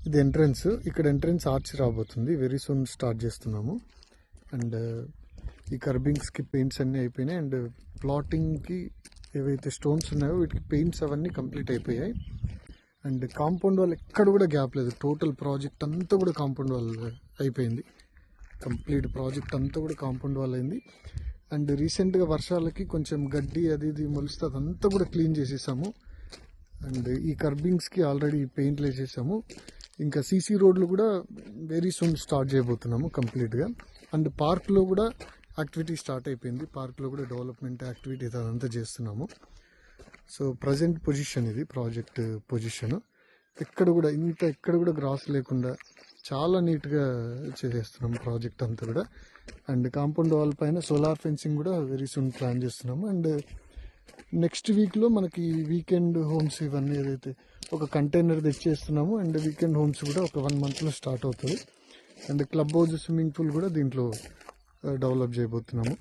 ఇది ఎంట్రన్స్. ఇక్కడ entrance arch రాబోతుంది, వెరీ సూన్ స్టార్ట్ చేస్తున్నాము. అండ్ ఈ కర్బింగ్స్కి పెయింట్స్ అన్నీ అయిపోయినాయి. అండ్ ప్లాటింగ్కి ఏవైతే స్టోన్స్ ఉన్నాయో వీటికి పెయింట్స్ అవన్నీ కంప్లీట్ అయిపోయాయి. అండ్ కాంపౌండ్ వాల్ ఎక్కడ కూడా గ్యాప్ లేదు. టోటల్ ప్రాజెక్ట్ అంతా కూడా కాంపౌండ్ వాల్ అయిపోయింది. కంప్లీట్ ప్రాజెక్ట్ అంతా కూడా కాంపౌండ్ వాల్ అయింది. అండ్ రీసెంట్గా వర్షాలకి కొంచెం గడ్డి అది ఇది మొలిస్తే అదంతా కూడా క్లీన్ చేసేసాము. అండ్ ఈ కర్బింగ్స్కి ఆల్రెడీ పెయింట్లు వేసేసాము. ఇంకా సీసీ రోడ్లు కూడా వెరీ సూన్ స్టార్ట్ చేయబోతున్నాము కంప్లీట్గా. అండ్ పార్క్లో కూడా యాక్టివిటీ స్టార్ట్ అయిపోయింది. పార్క్లో కూడా డెవలప్మెంట్ యాక్టివిటీస్ అదంతా చేస్తున్నాము. సో ప్రజెంట్ పొజిషన్ ఇది ప్రాజెక్ట్ పొజిషన్. ఎక్కడ కూడా గ్రాస్ లేకుండా చాలా నీట్గా చేసేస్తున్నాము ప్రాజెక్ట్ అంతా కూడా. అండ్ కాంపౌండ్ వాల్ పైన సోలార్ ఫెన్సింగ్ కూడా వెరీ సూన్ ప్లాన్ చేస్తున్నాము. అండ్ నెక్స్ట్ వీక్లో మనకి వీకెండ్ హోమ్స్ ఇవన్నీ ఏదైతే ఒక కంటైనర్ తెచ్చేస్తున్నాము. అండ్ వీకెండ్ హోమ్స్ కూడా ఒక 1 monthలో స్టార్ట్ అవుతుంది. And club house, swimming pool కూడా దీంట్లో డెవలప్ చేయబోతున్నాము.